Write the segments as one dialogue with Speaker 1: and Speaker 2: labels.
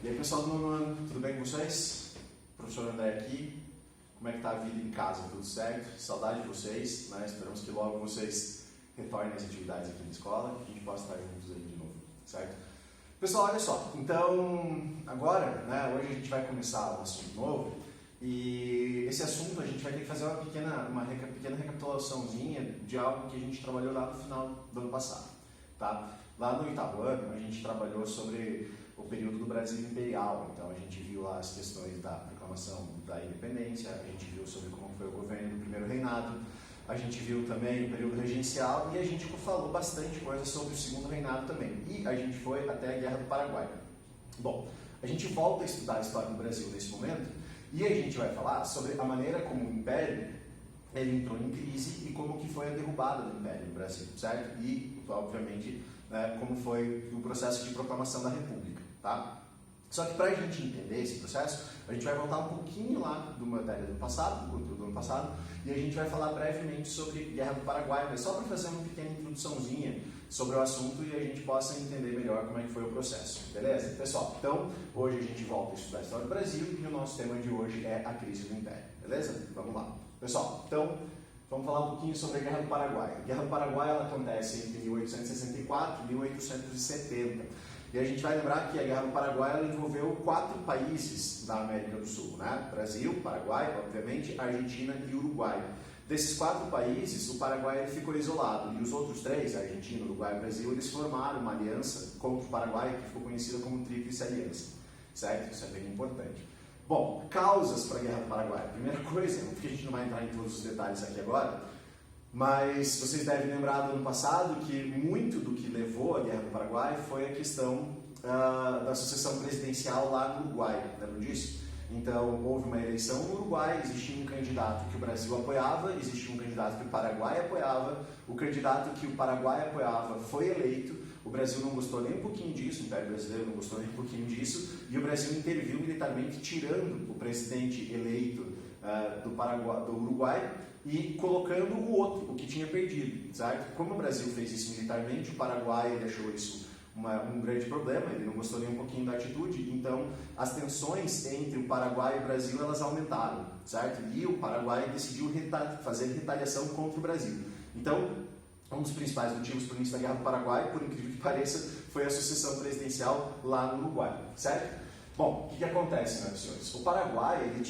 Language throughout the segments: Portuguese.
Speaker 1: E aí pessoal do nono ano, tudo bem com vocês? Professor André aqui. Como é que tá a vida em casa? Tudo certo? Saudade de vocês, né? Esperamos que logo vocês retornem às atividades aqui na escola, que a gente possa estar juntos aí de novo, certo? Pessoal, olha só, então agora, né, hoje a gente vai começar um assunto novo e esse assunto a gente vai ter que fazer uma pequena recapitulaçãozinha de algo que a gente trabalhou lá no final do ano passado, tá? Lá no oitavo ano a gente trabalhou sobre o período do Brasil Imperial, então a gente viu lá as questões da proclamação da independência, a gente viu sobre como foi o governo do primeiro reinado, a gente viu também o período regencial e a gente falou bastante coisa sobre o segundo reinado também. E a gente foi até a Guerra do Paraguai. Bom, a gente volta a estudar a história do Brasil nesse momento e a gente vai falar sobre a maneira como o Império ele entrou em crise e como que foi a derrubada do Império no Brasil, certo? E, obviamente, né, como foi o processo de proclamação da República, tá? Só que para a gente entender esse processo, a gente vai voltar um pouquinho lá do matéria do passado, do ano passado, e a gente vai falar brevemente sobre Guerra do Paraguai, mas só para fazer uma pequena introduçãozinha sobre o assunto e a gente possa entender melhor como é que foi o processo, beleza? Pessoal, então, hoje a gente volta a estudar a história do Brasil e o nosso tema de hoje é a crise do Império, beleza? Vamos lá. Pessoal, então, vamos falar um pouquinho sobre a Guerra do Paraguai. A Guerra do Paraguai ela acontece entre 1864 e 1870. E a gente vai lembrar que a Guerra do Paraguai ela envolveu 4 países da América do Sul, né? Brasil, Paraguai, obviamente, Argentina e Uruguai. Desses 4 países, o Paraguai ele ficou isolado e os outros 3, Argentina, Uruguai e Brasil, eles formaram uma aliança contra o Paraguai que ficou conhecida como Tríplice Aliança, certo? Isso é bem importante. Bom, causas para a Guerra do Paraguai. Primeira coisa, porque a gente não vai entrar em todos os detalhes aqui agora, mas vocês devem lembrar do ano passado que muito do que levou a Guerra do Paraguai foi a questão da sucessão presidencial lá no Uruguai, lembram disso? Então, houve uma eleição no Uruguai, existia um candidato que o Brasil apoiava, existia um candidato que o Paraguai apoiava, o candidato que o Paraguai apoiava foi eleito, o Brasil não gostou nem um pouquinho disso, o Império Brasileiro não gostou nem um pouquinho disso, e o Brasil interviu militarmente, tirando o presidente eleito do Uruguai e colocando o outro, o que tinha perdido, certo? Como o Brasil fez isso militarmente, o Paraguai ele achou isso um grande problema, ele não gostou nem um pouquinho da atitude, então as tensões entre o Paraguai e o Brasil elas aumentaram, certo? E o Paraguai decidiu fazer retaliação contra o Brasil. Então, um dos principais motivos para o início da Guerra do Paraguai, por incrível que pareça, foi a sucessão presidencial lá no Uruguai, certo? Bom, o que acontece, meus senhores? O Paraguai, ele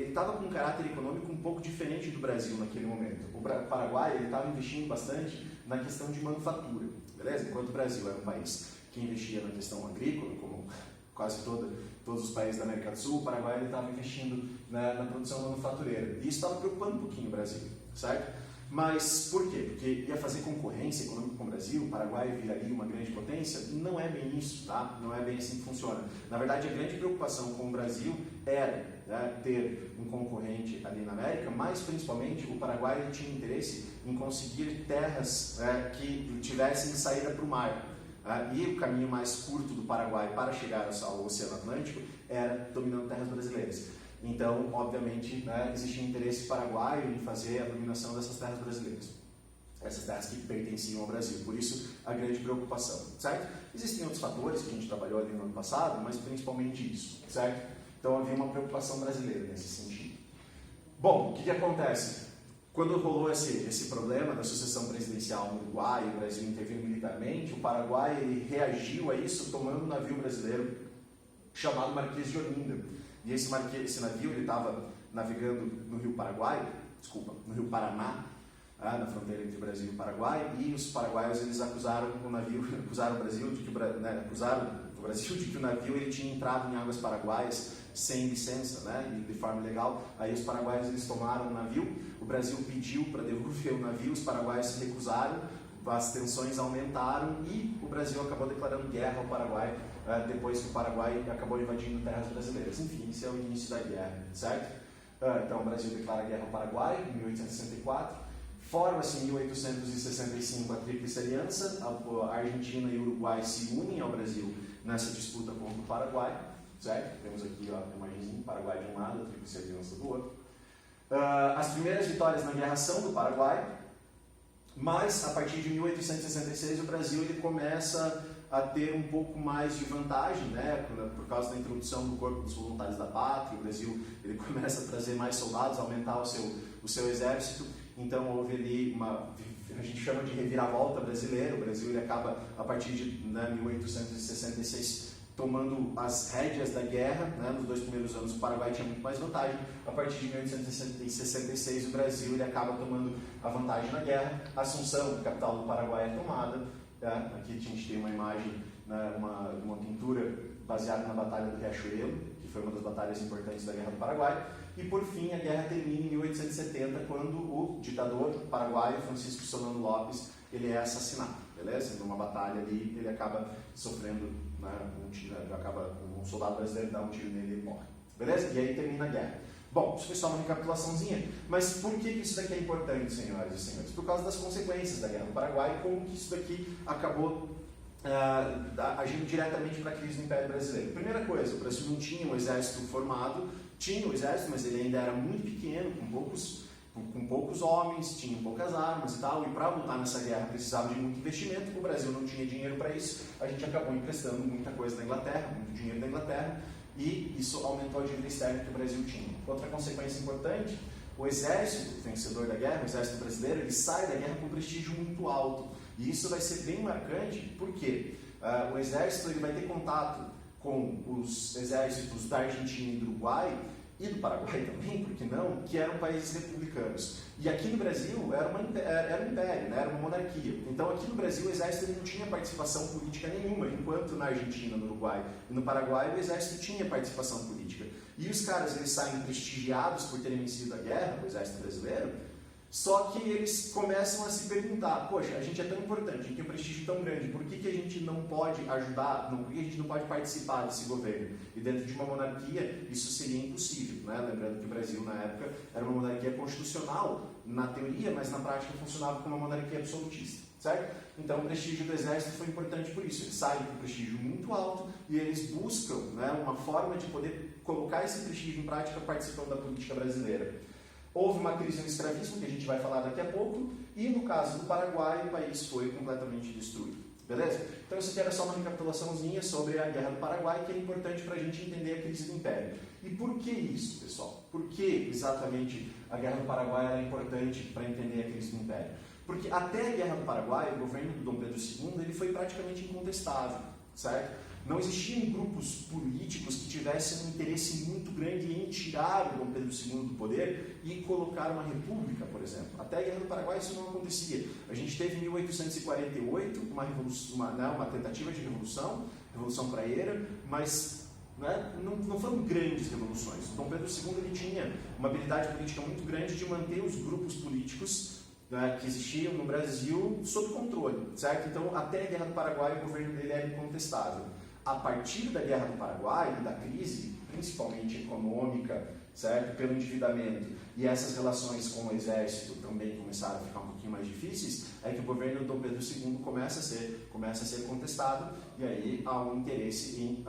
Speaker 1: estava com um caráter econômico um pouco diferente do Brasil naquele momento. O Paraguai, ele estava investindo bastante na questão de manufatura, beleza? Enquanto o Brasil era um país que investia na questão agrícola, como quase todos os países da América do Sul, o Paraguai estava investindo na produção manufatureira. E isso estava preocupando um pouquinho o Brasil, certo? Mas por quê? Porque ia fazer concorrência econômica com o Brasil, o Paraguai viraria uma grande potência? Não é bem isso, tá? Não é bem assim que funciona. Na verdade, a grande preocupação com o Brasil era, né, ter um concorrente ali na América, mas principalmente o Paraguai ele tinha interesse em conseguir terras que tivessem saída para o mar. E o caminho mais curto do Paraguai para chegar ao Oceano Atlântico era dominando terras brasileiras. Então, obviamente, né, existia um interesse paraguaio em fazer a dominação dessas terras brasileiras, essas terras que pertenciam ao Brasil, por isso a grande preocupação, certo? Existem outros fatores que a gente trabalhou ali no ano passado, mas principalmente isso, certo? Então havia uma preocupação brasileira nesse sentido. Bom, o que acontece? Quando rolou esse problema da sucessão presidencial no Uruguai, o Brasil interviu militarmente, o Paraguai ele reagiu a isso tomando um navio brasileiro chamado Marquês de Olinda. E esse navio ele estava navegando no Rio Paraná, na fronteira entre Brasil e Paraguai, e os paraguaios eles acusaram o Brasil de que o navio ele tinha entrado em águas paraguaias sem licença, né, e de forma ilegal. Aí os paraguaios eles tomaram o navio, o Brasil pediu para devolver o navio, os paraguaios se recusaram, as tensões aumentaram e o Brasil acabou declarando guerra ao Paraguai depois que o Paraguai acabou invadindo terras brasileiras. Enfim, esse é o início da guerra, certo? Então o Brasil declara guerra ao Paraguai em 1864, forma-se em 1865 a Tríplice Aliança, a Argentina e o Uruguai se unem ao Brasil nessa disputa contra o Paraguai, certo? Temos aqui a imagenzinha, Paraguai de um lado, a Tríplice Aliança do outro. As primeiras vitórias na Guerra são do Paraguai, Mas, a partir de 1866, o Brasil ele começa a ter um pouco mais de vantagem, né, por causa da introdução do Corpo dos Voluntários da Pátria. O Brasil ele começa a trazer mais soldados, aumentar o seu exército. Então, houve ali a gente chama de reviravolta brasileira. O Brasil ele acaba, a partir de 1866, tomando as rédeas da guerra, né? Nos 2 primeiros anos o Paraguai tinha muito mais vantagem. A partir de 1866 o Brasil ele acaba tomando a vantagem na guerra. Assunção, capital do Paraguai, é tomada. Tá? Aqui a gente tem uma imagem, né, uma pintura baseada na Batalha do Riachuelo, que foi uma das batalhas importantes da Guerra do Paraguai. E por fim a guerra termina em 1870, quando o ditador paraguaio Francisco Solano Lopes ele é assassinado, beleza? Numa batalha ali ele acaba sofrendo, né, um soldado brasileiro dá um tiro nele e ele morre, beleza? E aí termina a guerra. Bom, isso foi só uma recapitulaçãozinha, mas por que isso daqui é importante, senhoras e senhores? Por causa das consequências da Guerra do Paraguai e como que isso daqui acabou agindo diretamente para a crise do Império Brasileiro. Primeira coisa, o Brasil não tinha um exército formado, tinha o exército, mas ele ainda era muito pequeno, com poucos homens, tinha poucas armas e tal, e para lutar nessa guerra precisava de muito investimento. O Brasil não tinha dinheiro para isso, a gente acabou emprestando muita coisa da Inglaterra, muito dinheiro da Inglaterra, e isso aumentou a dívida externa que o Brasil tinha. Outra consequência importante, o exército vencedor da guerra, o exército brasileiro, ele sai da guerra com prestígio muito alto, e isso vai ser bem marcante, porque o exército ele vai ter contato com os exércitos da Argentina e do Uruguai, e do Paraguai também, por que não, que eram países republicanos. E aqui no Brasil era um império, né? Era uma monarquia. Então aqui no Brasil o exército não tinha participação política nenhuma, enquanto na Argentina, no Uruguai e no Paraguai o exército tinha participação política. E os caras eles saem prestigiados por terem vencido a guerra, o exército brasileiro, só que eles começam a se perguntar, poxa, a gente é tão importante, a gente tem um prestígio tão grande, por que a gente não pode ajudar, por que a gente não pode participar desse governo? E dentro de uma monarquia, isso seria impossível, né? Lembrando que o Brasil, na época, era uma monarquia constitucional, na teoria, mas na prática funcionava como uma monarquia absolutista, certo? Então o prestígio do exército foi importante por isso, eles saem com um prestígio muito alto e eles buscam, né, uma forma de poder colocar esse prestígio em prática participando da política brasileira. Houve uma crise no escravismo, que a gente vai falar daqui a pouco, e no caso do Paraguai, o país foi completamente destruído. Beleza? Então isso aqui era só uma recapitulaçãozinha sobre a Guerra do Paraguai, que é importante para a gente entender a crise do Império. E por que isso, pessoal? Por que exatamente a Guerra do Paraguai é importante para entender a crise do Império? Porque até a Guerra do Paraguai, o governo do Dom Pedro II ele foi praticamente incontestável, certo? Não existiam grupos políticos que tivessem um interesse muito grande em tirar o Dom Pedro II do poder e colocar uma república, por exemplo. Até a Guerra do Paraguai isso não acontecia. A gente teve em 1848 uma tentativa de revolução praieira, mas não foram grandes revoluções. O Dom Pedro II ele tinha uma habilidade política muito grande de manter os grupos políticos que existiam no Brasil sob controle, certo? Então, até a Guerra do Paraguai, o governo dele era incontestável. A partir da Guerra do Paraguai e da crise, principalmente econômica, certo? Pelo endividamento, e essas relações com o exército também começaram a ficar um pouquinho mais difíceis, é que o governo do Dom Pedro II começa a ser contestado, e aí há um interesse em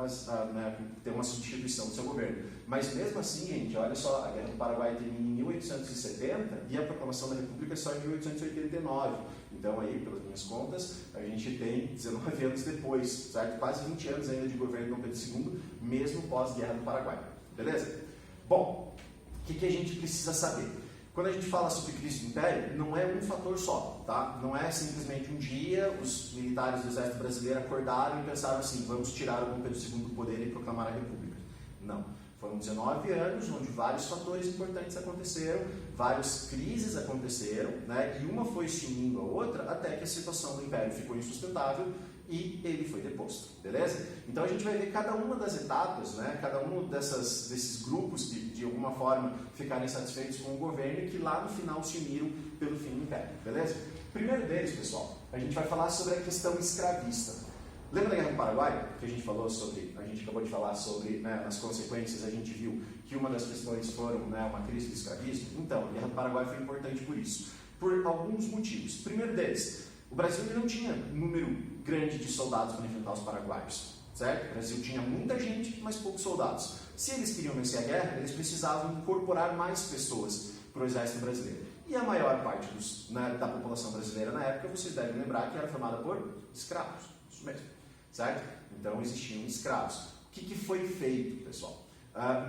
Speaker 1: ter uma substituição do seu governo. Mas mesmo assim, gente, olha só, a Guerra do Paraguai termina em 1870 e a proclamação da República só em 1889. Então aí, pelas minhas contas, a gente tem 19 anos depois, certo? Quase 20 anos ainda de governo de Dom Pedro II, mesmo pós-Guerra do Paraguai. Beleza? Bom, o que a gente precisa saber? Quando a gente fala sobre crise do Império, não é um fator só, tá? Não é simplesmente um dia os militares do Exército Brasileiro acordaram e pensaram assim, vamos tirar o Dom Pedro II do poder e proclamar a República. Não. Foram 19 anos onde vários fatores importantes aconteceram, várias crises aconteceram, né? E uma foi se unindo a outra até que a situação do Império ficou insustentável e ele foi deposto, beleza? Então a gente vai ver cada uma das etapas, né? Cada um desses grupos que de alguma forma ficaram insatisfeitos com o governo e que lá no final se uniram pelo fim do Império, beleza? Primeiro deles, pessoal, a gente vai falar sobre a questão escravista. Lembra da Guerra do Paraguai, que a gente falou sobre, a gente acabou de falar sobre, né, as consequências, a gente viu que uma das questões foram, né, uma crise do escravismo? Então, a Guerra do Paraguai foi importante por isso, por alguns motivos. Primeiro deles, o Brasil não tinha um número grande de soldados para enfrentar os paraguaios, certo? O Brasil tinha muita gente, mas poucos soldados. Se eles queriam vencer a guerra, eles precisavam incorporar mais pessoas para o exército brasileiro. E a maior parte da população brasileira na época, vocês devem lembrar que era formada por escravos, isso mesmo, certo? Então existiam escravos. O que foi feito, pessoal?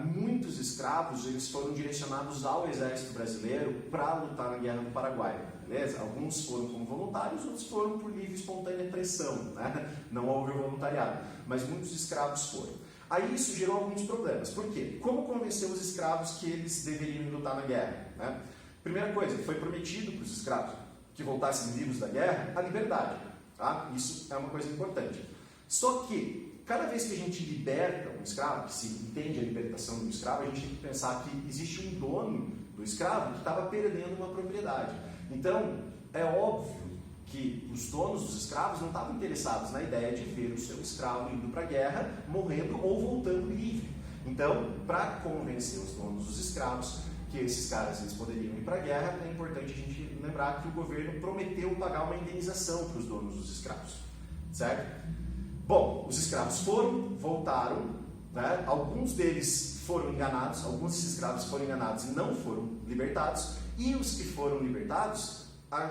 Speaker 1: Muitos escravos eles foram direcionados ao exército brasileiro para lutar na Guerra do Paraguai, beleza? Alguns foram como voluntários, outros foram por livre e espontânea pressão, né? Não houve voluntariado, mas muitos escravos foram. Aí isso gerou alguns problemas. Por quê? Como convencer os escravos que eles deveriam lutar na guerra, né? Primeira coisa, foi prometido para os escravos que voltassem vivos da guerra a liberdade, tá? Isso é uma coisa importante. Só que, cada vez que a gente liberta um escravo, que se entende a libertação do escravo, a gente tem que pensar que existe um dono do escravo que estava perdendo uma propriedade. Então, é óbvio que os donos dos escravos não estavam interessados na ideia de ver o seu escravo indo para a guerra, morrendo ou voltando livre. Então, para convencer os donos dos escravos que esses caras eles poderiam ir para a guerra, é importante a gente lembrar que o governo prometeu pagar uma indenização para os donos dos escravos, certo? Bom, os escravos voltaram, né? Alguns deles foram enganados, alguns desses escravos foram enganados e não foram libertados, e os que foram libertados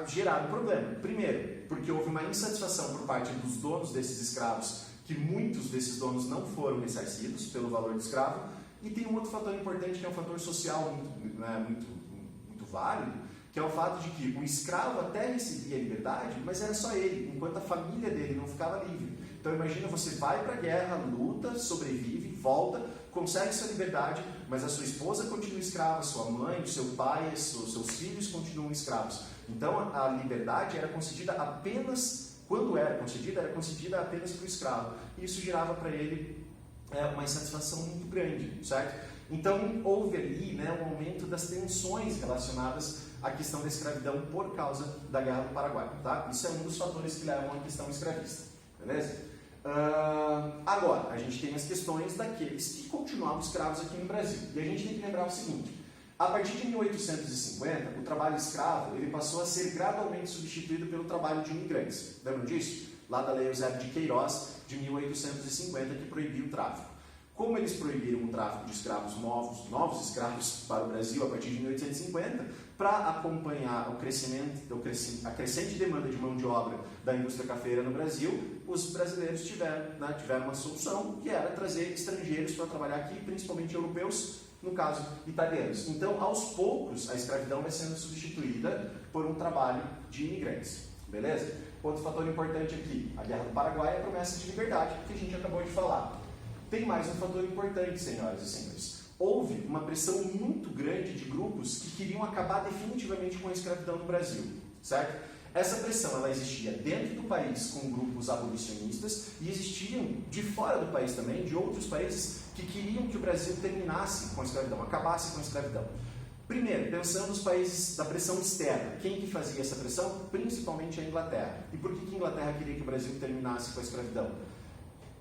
Speaker 1: geraram problema. Primeiro, porque houve uma insatisfação por parte dos donos desses escravos, que muitos desses donos não foram ressarcidos pelo valor do escravo, e tem um outro fator importante que é um fator social muito válido, que é o fato de que o escravo até recebia liberdade, mas era só ele, enquanto a família dele não ficava livre. Então imagina, você vai para a guerra, luta, sobrevive, volta, consegue sua liberdade, mas a sua esposa continua escrava, sua mãe, o seu pai, seus filhos continuam escravos. Então a liberdade era concedida apenas, quando era concedida apenas para o escravo. E isso gerava para ele uma insatisfação muito grande, certo? Então houve ali, né, um aumento das tensões relacionadas à questão da escravidão por causa da Guerra do Paraguai, tá? Isso é um dos fatores que levam à questão escravista, beleza? Agora, a gente tem as questões daqueles que continuavam escravos aqui no Brasil. E a gente tem que lembrar o seguinte: a partir de 1850, o trabalho escravo ele passou a ser gradualmente substituído pelo trabalho de imigrantes. Lembram disso? Lá da Lei Eusébio de Queiroz, de 1850, que proibiu o tráfico. Como eles proibiram o tráfico de escravos novos escravos para o Brasil a partir de 1850, para acompanhar a crescente demanda de mão de obra da indústria cafeira no Brasil, os brasileiros tiveram uma solução, que era trazer estrangeiros para trabalhar aqui, principalmente europeus, no caso italianos. Então, aos poucos, a escravidão vai sendo substituída por um trabalho de imigrantes, beleza? Outro fator importante aqui, a Guerra do Paraguai é a promessa de liberdade, que a gente acabou de falar. Tem mais um fator importante, senhoras e senhores. Houve uma pressão muito grande de grupos que queriam acabar definitivamente com a escravidão no Brasil, certo? Essa pressão ela existia dentro do país com grupos abolicionistas e existiam de fora do país também, de outros países que queriam que o Brasil terminasse com a escravidão, acabasse com a escravidão. Primeiro, pensando nos países da pressão externa. Quem que fazia essa pressão? Principalmente a Inglaterra. E por que a Inglaterra queria que o Brasil terminasse com a escravidão?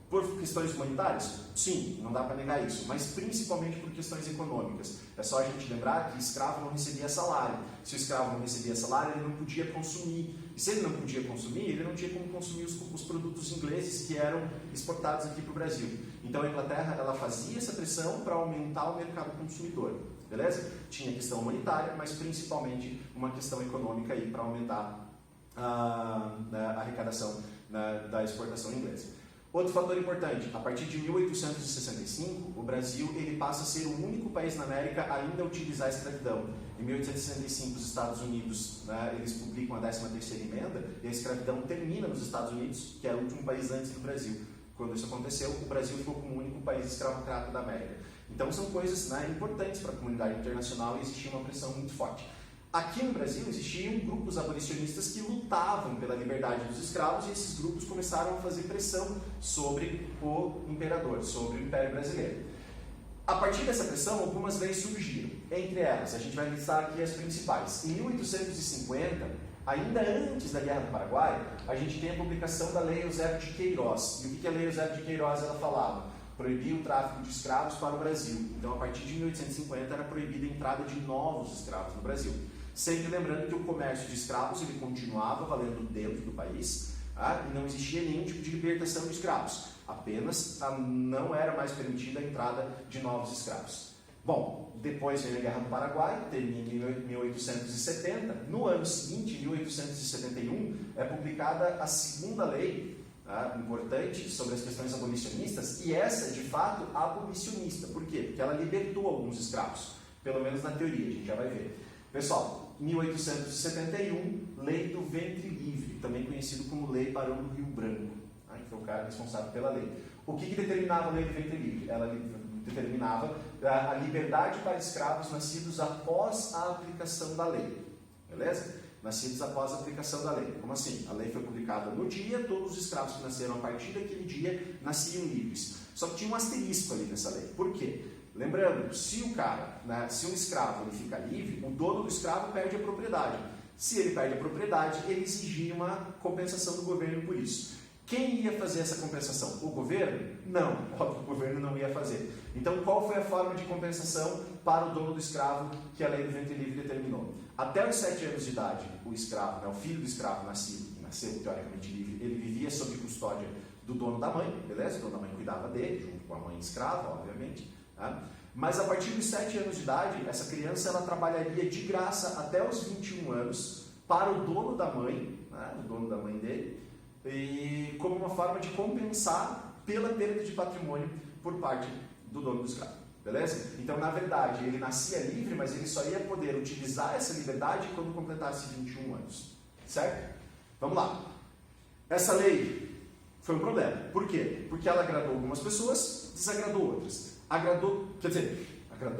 Speaker 1: Por questões humanitárias? Sim, não dá para negar isso, mas principalmente por questões econômicas. É só a gente lembrar que escravo não recebia salário. Se o escravo não recebia salário, ele não podia consumir. E se ele não podia consumir, ele não tinha como consumir os produtos ingleses que eram exportados aqui para o Brasil. Então a Inglaterra ela fazia essa pressão para aumentar o mercado consumidor. Beleza? Tinha questão humanitária, mas principalmente uma questão econômica aí para aumentar a arrecadação da exportação inglesa. Outro fator importante, a partir de 1865, o Brasil ele passa a ser o único país na América a ainda utilizar a escravidão. Em 1865, os Estados Unidos eles publicam a 13ª emenda e a escravidão termina nos Estados Unidos, que era o último país antes do Brasil. Quando isso aconteceu, o Brasil ficou como o único país escravocrata da América. Então são coisas importantes para a comunidade internacional e existia uma pressão muito forte. Aqui no Brasil existiam grupos abolicionistas que lutavam pela liberdade dos escravos e esses grupos começaram a fazer pressão sobre o imperador, sobre o Império Brasileiro. A partir dessa pressão, algumas leis surgiram. Entre elas, a gente vai listar aqui as principais. Em 1850, ainda antes da Guerra do Paraguai, a gente tem a publicação da Lei Eusébio de Queiroz. E o que a Lei Eusébio de Queiroz ela falava? Proibia o tráfico de escravos para o Brasil. Então, a partir de 1850, era proibida a entrada de novos escravos no Brasil. Sempre lembrando que o comércio de escravos ele continuava valendo dentro do país, e não existia nenhum tipo de libertação de escravos. Apenas não era mais permitida a entrada de novos escravos. Bom, depois vem a Guerra do Paraguai, termina em 1870. No ano seguinte, em 1871, é publicada a segunda lei importante sobre as questões abolicionistas, e essa é de fato abolicionista. Por quê? Porque ela libertou alguns escravos, pelo menos na teoria, a gente já vai ver. Pessoal, 1871, Lei do Ventre Livre, também conhecido como Lei Barão do Rio Branco, que foi o cara responsável pela lei. O que determinava a Lei do Ventre Livre? Ela determinava a liberdade para escravos nascidos após a aplicação da lei. Beleza? Nascidos após a aplicação da lei. Como assim? A lei foi publicada no dia, todos os escravos que nasceram a partir daquele dia nasciam livres. Só que tinha um asterisco ali nessa lei. Por quê? Lembrando, se o cara, se um escravo ele fica livre, o dono do escravo perde a propriedade. Se ele perde a propriedade, ele exigia uma compensação do governo por isso. Quem ia fazer essa compensação? O governo? Não, óbvio, o governo não ia fazer. Então, qual foi a forma de compensação para o dono do escravo que a Lei do Ventre Livre determinou? Até os 7 anos de idade, o escravo, o filho do escravo nasceu teoricamente livre, ele vivia sob custódia do dono da mãe, beleza? O dono da mãe cuidava dele, junto com a mãe escrava, obviamente. Mas a partir dos 7 anos de idade, essa criança ela trabalharia de graça até os 21 anos para o dono da mãe, o dono da mãe dele, e como uma forma de compensar pela perda de patrimônio por parte do dono do escravo, beleza? Então, na verdade, ele nascia livre, mas ele só ia poder utilizar essa liberdade quando completasse 21 anos, certo? Vamos lá. Essa lei foi um problema. Por quê? Porque ela agradou algumas pessoas, desagradou outras. Agradou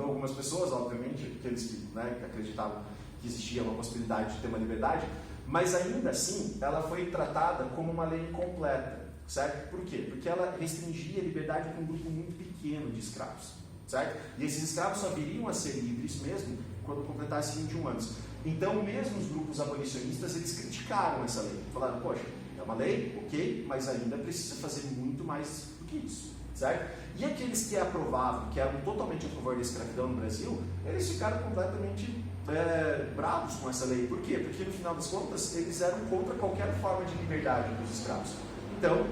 Speaker 1: algumas pessoas, obviamente, aqueles que acreditavam que existia uma possibilidade de ter uma liberdade, mas ainda assim ela foi tratada como uma lei incompleta, certo? Por quê? Porque ela restringia a liberdade para um grupo muito pequeno de escravos, certo? E esses escravos só viriam a ser livres mesmo quando completassem 21 anos. Então, mesmo os grupos abolicionistas, eles criticaram essa lei. Falaram, poxa, é uma lei, ok, mas ainda precisa fazer muito mais do que isso, certo? E aqueles que aprovavam, que eram totalmente a favor da escravidão no Brasil, eles ficaram completamente bravos com essa lei. Por quê? Porque no final das contas eles eram contra qualquer forma de liberdade dos escravos. Então,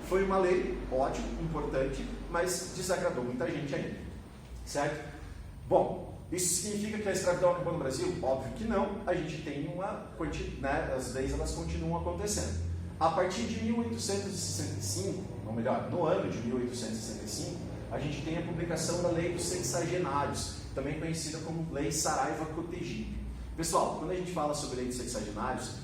Speaker 1: foi uma lei ótima, importante, mas desagradou muita gente ainda, certo? Bom, isso significa que a escravidão acabou no Brasil? Óbvio que não. A gente tem as leis elas continuam acontecendo. A partir de 1865, ou melhor, no ano de 1865, a gente tem a publicação da Lei dos Sexagenários, também conhecida como Lei Saraiva-Cotegipe. Pessoal, quando a gente fala sobre Lei dos Sexagenários,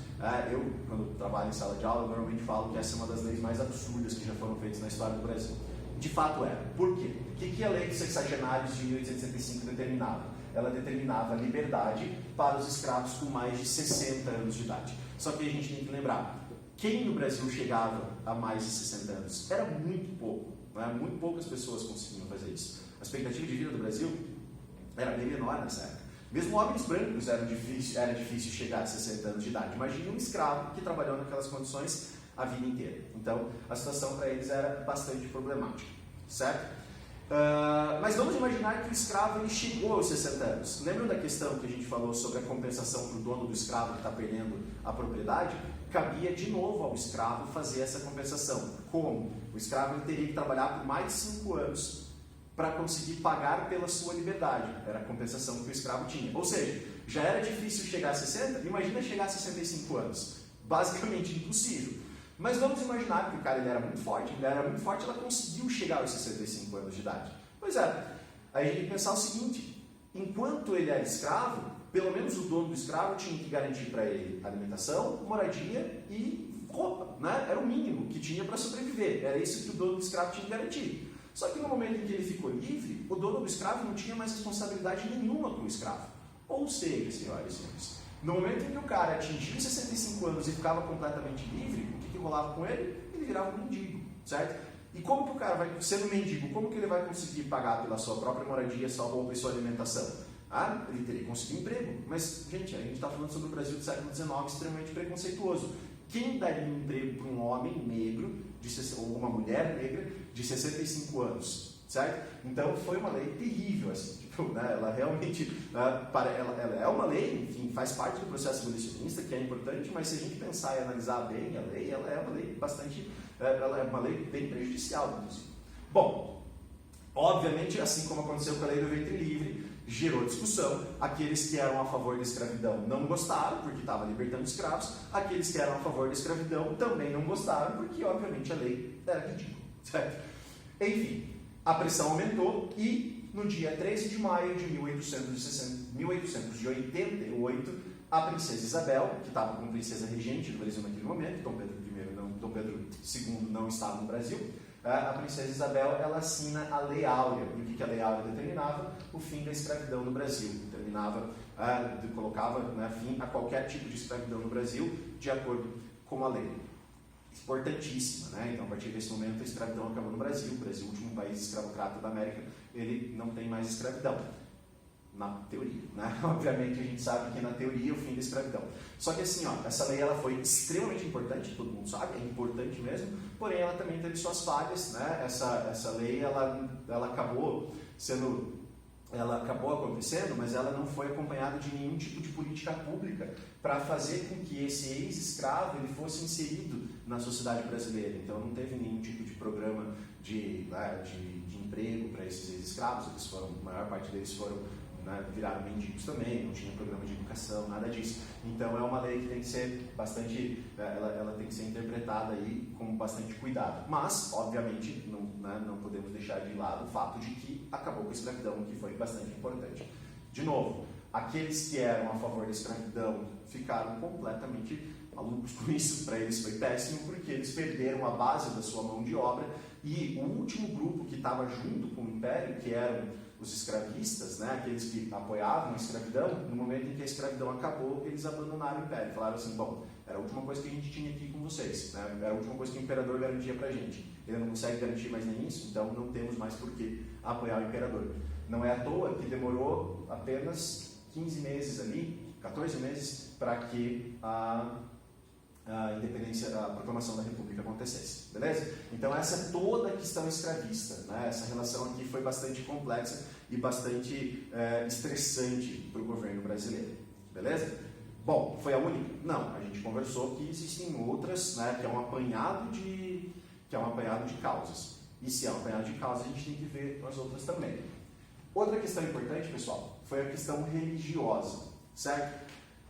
Speaker 1: eu, quando trabalho em sala de aula, normalmente falo que essa é uma das leis mais absurdas que já foram feitas na história do Brasil. De fato era. Por quê? O que a Lei dos Sexagenários de 1865 determinava? Ela determinava a liberdade para os escravos com mais de 60 anos de idade. Só que a gente tem que lembrar, quem no Brasil chegava a mais de 60 anos? Era muito pouco. Muito poucas pessoas conseguiam fazer isso. A expectativa de vida do Brasil era bem menor nessa época. Mesmo homens brancos era difícil chegar a 60 anos de idade. Imagine um escravo que trabalhou naquelas condições a vida inteira. Então, a situação para eles era bastante problemática, certo? Mas vamos imaginar que o escravo ele chegou aos 60 anos. Lembram da questão que a gente falou sobre a compensação para o dono do escravo que está perdendo a propriedade? Cabia de novo ao escravo fazer essa compensação. Como? O escravo ele teria que trabalhar por mais de 5 anos para conseguir pagar pela sua liberdade. Era a compensação que o escravo tinha. Ou seja, já era difícil chegar a 60, imagina chegar a 65 anos. Basicamente impossível. Mas vamos imaginar que o cara ele era muito forte, ela conseguiu chegar aos 65 anos de idade. Pois é, aí a gente tem que pensar o seguinte, enquanto ele era escravo, pelo menos o dono do escravo tinha que garantir para ele alimentação, moradia e roupa, Era o mínimo que tinha para sobreviver, era isso que o dono do escravo tinha que garantir. Só que no momento em que ele ficou livre, o dono do escravo não tinha mais responsabilidade nenhuma com o escravo. Ou seja, senhoras e senhores, no momento em que o cara atingia 65 anos e ficava completamente livre, o que rolava com ele? Ele virava um mendigo, certo? E como que o cara vai, sendo mendigo, como que ele vai conseguir pagar pela sua própria moradia, sua roupa e sua alimentação? Ele teria que conseguir emprego. Mas, gente, a gente está falando sobre o Brasil do século XIX extremamente preconceituoso. Quem daria um emprego para um homem negro, ou uma mulher negra, de 65 anos? Certo? Então, foi uma lei terrível, assim. Ela realmente, ela é uma lei, enfim, faz parte do processo abolicionista, que é importante, mas se a gente pensar e analisar bem a lei, ela é uma lei bastante, ela é uma lei bem prejudicial, inclusive. Bom, Obviamente, assim como aconteceu com a lei do ventre livre, gerou discussão. Aqueles que eram a favor da escravidão não gostaram, porque estava libertando escravos. Aqueles que eram a favor da escravidão também não gostaram, porque, obviamente, a lei era ridícula. Certo? Enfim, a pressão aumentou e, no dia 13 de maio de 1888, a princesa Isabel, que estava como princesa regente do Brasil naquele momento, Dom Pedro II não estava no Brasil, a princesa Isabel, ela assina a Lei Áurea. E o que a Lei Áurea determinava? O fim da escravidão no Brasil. Colocava fim a qualquer tipo de escravidão no Brasil, de acordo com a lei. Importantíssima, né? Então, a partir desse momento, a escravidão acabou no Brasil. O Brasil, o último país escravocrata da América, ele não tem mais escravidão. Na teoria, né? Obviamente a gente sabe que na teoria é o fim da escravidão. Só que assim, essa lei ela foi extremamente importante, todo mundo sabe, é importante mesmo, porém ela também teve suas falhas, né? Essa lei ela acabou acontecendo, mas ela não foi acompanhada de nenhum tipo de política pública para fazer com que esse ex-escravo ele fosse inserido na sociedade brasileira. Então não teve nenhum tipo de programa de emprego para esses ex-escravos. A maior parte deles viraram mendigos também, não tinha programa de educação, nada disso. Então é uma lei que tem que ser ela tem que ser interpretada aí com bastante cuidado. Mas, obviamente, não podemos deixar de lado o fato de que acabou com a escravidão, que foi bastante importante. De novo, aqueles que eram a favor da escravidão ficaram completamente malucos com isso. Para eles foi péssimo, porque eles perderam a base da sua mão de obra, e o último grupo que estava junto com o Império, que eram os escravistas, né, aqueles que apoiavam a escravidão, no momento em que a escravidão acabou, eles abandonaram o Império. Falaram assim, bom, era a última coisa que a gente tinha aqui com vocês, né? Era a última coisa que o Imperador garantia pra gente. Ele não consegue garantir mais nem isso, então não temos mais por que apoiar o Imperador. Não é à toa que demorou apenas 15 meses ali, 14 meses, para que a independência, a proclamação da República acontecesse, beleza? Então essa é toda a questão escravista, né? Essa relação aqui foi bastante complexa e bastante estressante para o governo brasileiro, beleza? Bom, foi a única? Não, a gente conversou que existem outras, né? Que é um apanhado de causas. E se é um apanhado de causas, a gente tem que ver as outras também. Outra questão importante, pessoal, foi a questão religiosa, certo?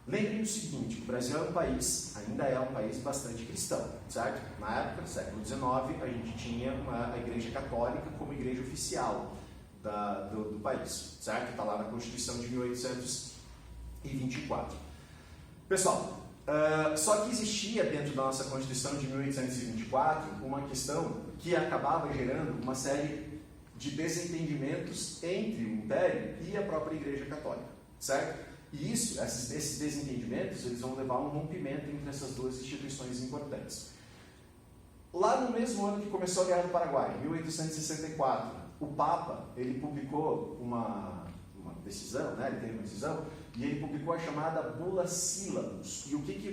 Speaker 1: Lembrem o seguinte, o Brasil ainda é um país bastante cristão, certo? Na época, no século XIX, a gente tinha a Igreja Católica como igreja oficial do país, certo? Está lá na Constituição de 1824. Pessoal, só que existia dentro da nossa Constituição de 1824 uma questão que acabava gerando uma série de desentendimentos entre o Império e a própria Igreja Católica, certo? E esses desentendimentos, eles vão levar a um rompimento entre essas duas instituições importantes. Lá no mesmo ano que começou a Guerra do Paraguai, 1864, o Papa, ele publicou uma decisão, né? Ele teve uma decisão, e ele publicou a chamada Bula Sílabus. E o que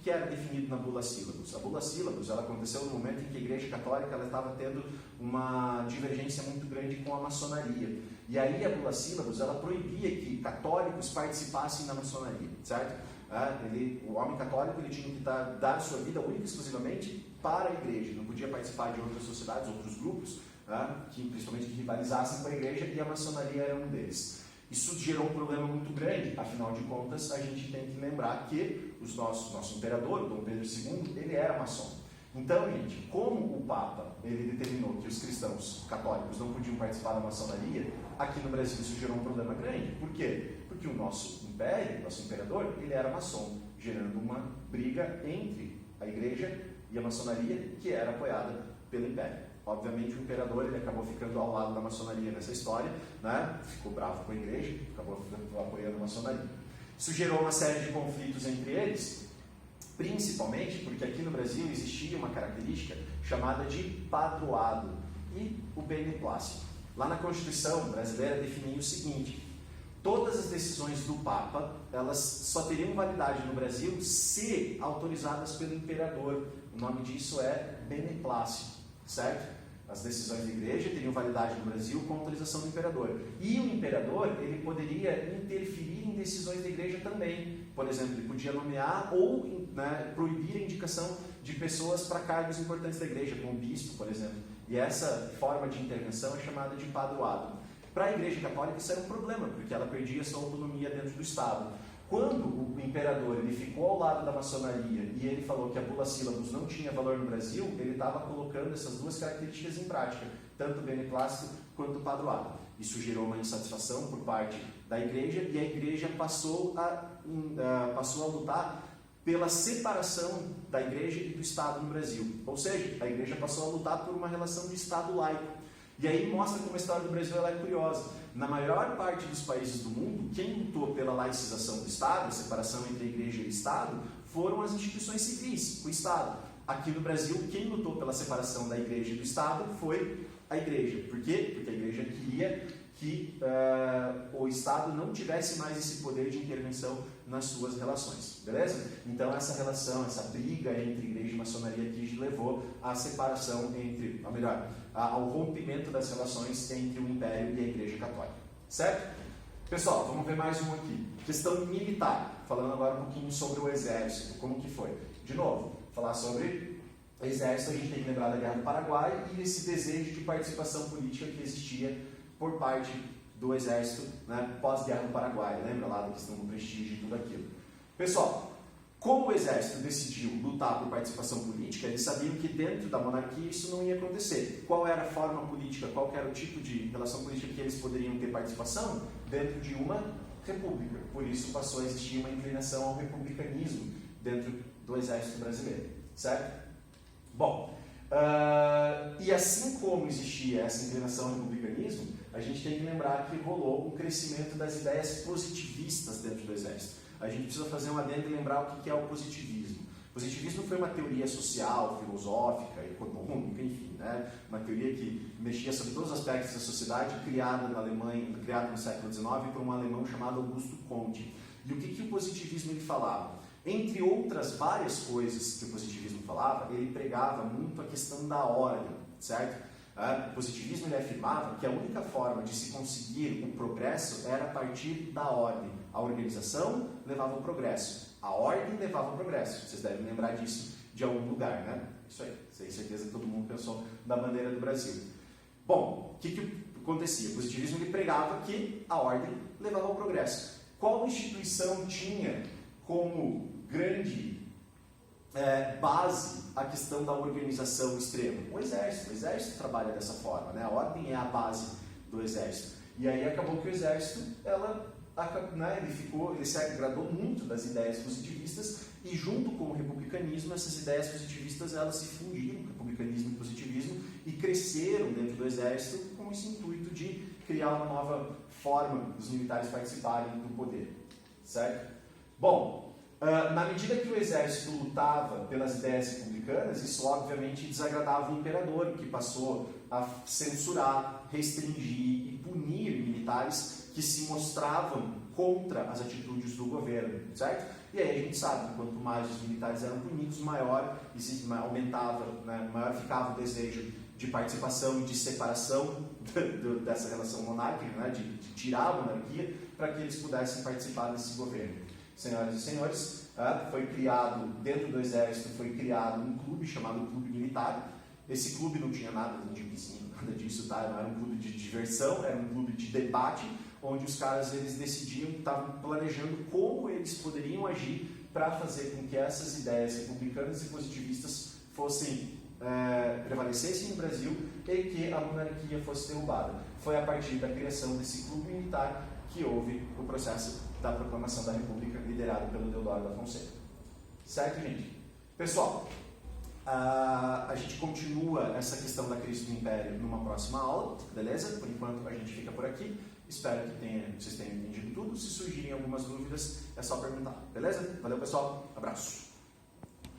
Speaker 1: era definido na Bula Sílabus? A Bula Sílabus, ela aconteceu no momento em que a Igreja Católica estava tendo uma divergência muito grande com a maçonaria. E aí a Bula Sílabus, ela proibia que católicos participassem da maçonaria, certo? O homem católico ele tinha que dar sua vida única e exclusivamente para a igreja, não podia participar de outras sociedades, outros grupos, principalmente que rivalizassem com a igreja, e a maçonaria era um deles. Isso gerou um problema muito grande, afinal de contas, a gente tem que lembrar que nosso imperador, Dom Pedro II, ele era maçom. Então, gente, como o Papa ele determinou que os cristãos católicos não podiam participar da maçonaria, aqui no Brasil isso gerou um problema grande. Por quê? Porque o nosso império, nosso imperador, ele era maçom, gerando uma briga entre a igreja e a maçonaria, que era apoiada pelo império. Obviamente o imperador ele acabou ficando ao lado da maçonaria nessa história, né? Ficou bravo com a igreja, acabou apoiando a maçonaria. Isso gerou uma série de conflitos entre eles, principalmente porque aqui no Brasil existia uma característica chamada de padroado e o beneplácito. Lá na Constituição brasileira definia o seguinte: todas as decisões do Papa, elas só teriam validade no Brasil se autorizadas pelo imperador. O nome disso é beneplácito, certo? As decisões da igreja teriam validade no Brasil com autorização do imperador. E o imperador, ele poderia interferir em decisões da igreja também. Por exemplo, ele podia nomear ou proibir a indicação de pessoas para cargos importantes da igreja, como o bispo, por exemplo. E essa forma de intervenção é chamada de padroado. Para a Igreja Católica isso era um problema, porque ela perdia sua autonomia dentro do Estado. Quando o imperador ele ficou ao lado da maçonaria e ele falou que a bula sílabus não tinha valor no Brasil, ele estava colocando essas duas características em prática, tanto o beneplácito quanto o padroado. Isso gerou uma insatisfação por parte da Igreja e a Igreja passou a lutar pela separação da Igreja e do Estado no Brasil. Ou seja, a Igreja passou a lutar por uma relação de Estado laico. E aí mostra como a história do Brasil ela é curiosa. Na maior parte dos países do mundo, quem lutou pela laicização do Estado, a separação entre a Igreja e o Estado, foram as instituições civis, o Estado. Aqui no Brasil, quem lutou pela separação da Igreja e do Estado foi a Igreja. Por quê? Porque a Igreja queria que o Estado não tivesse mais esse poder de intervenção nas suas relações, beleza? Então essa relação, essa briga entre Igreja e maçonaria que levou à separação entre, ou melhor, ao rompimento das relações entre o Império e a Igreja Católica, certo? Pessoal, vamos ver mais um aqui. Questão militar, falando agora um pouquinho sobre o Exército, como que foi. De novo, falar sobre o Exército, a gente tem que lembrar da Guerra do Paraguai e esse desejo de participação política que existia por parte do Exército, né, pós-Guerra do Paraguai. Lembra lá da questão do prestígio e tudo aquilo. Pessoal, como o Exército decidiu lutar por participação política, eles sabiam que dentro da monarquia isso não ia acontecer. Qual era a forma política, qual era o tipo de relação política que eles poderiam ter participação? Dentro de uma república. Por isso passou a existir uma inclinação ao republicanismo dentro do Exército brasileiro, certo? Bom, e assim como existia essa inclinação ao republicanismo, a gente tem que lembrar que rolou um crescimento das ideias positivistas dentro do Exército. A gente precisa fazer um adendo e lembrar o que é o positivismo. O positivismo foi uma teoria social, filosófica, econômica, enfim, né? Uma teoria que mexia sobre todos os aspectos da sociedade, criada na Alemanha, criada no século XIX por um alemão chamado Augusto Comte. E o que o positivismo ele falava? Entre outras várias coisas que o positivismo falava, ele pregava muito a questão da ordem, certo? O positivismo ele afirmava que a única forma de se conseguir o progresso era a partir da ordem. A organização levava ao progresso, a ordem levava ao progresso. Vocês devem lembrar disso de algum lugar, né? Isso aí, tenho certeza que todo mundo pensou da bandeira do Brasil. Bom, o que acontecia? O positivismo ele pregava que a ordem levava ao progresso. Qual instituição tinha como grande base a questão da organização extrema? O Exército. O Exército trabalha dessa forma, né? A ordem é a base do Exército. E aí acabou que o Exército, ele se agradou muito das ideias positivistas e junto com o republicanismo, essas ideias positivistas elas se fundiram, republicanismo e positivismo, e cresceram dentro do Exército com esse intuito de criar uma nova forma dos militares participarem do poder, certo? Bom, na medida que o Exército lutava pelas ideias republicanas, isso obviamente desagradava o imperador, que passou a censurar, restringir e punir militares que se mostravam contra as atitudes do governo, certo? E aí a gente sabe que quanto mais os militares eram punidos, maior aumentava, né, maior ficava o desejo de participação e de separação dessa relação monárquica, né, de tirar a monarquia, para que eles pudessem participar desse governo. Senhoras e senhores, foi criado, dentro do Exército, foi criado um clube chamado Clube Militar. Esse clube não tinha nada de vizinho, nada disso, tá? Não era um clube de diversão, era um clube de debate, onde os caras eles decidiam, estavam planejando como eles poderiam agir para fazer com que essas ideias republicanas e positivistas prevalecessem no Brasil e que a monarquia fosse derrubada. Foi a partir da criação desse clube militar que houve o processo da proclamação da República, liderado pelo Deodoro da Fonseca. Certo, gente? Pessoal, a gente continua essa questão da crise do Império numa próxima aula, beleza? Por enquanto a gente fica por aqui. Espero que vocês tenham entendido tudo. Se surgirem algumas dúvidas, é só perguntar, beleza? Valeu, pessoal. Abraço.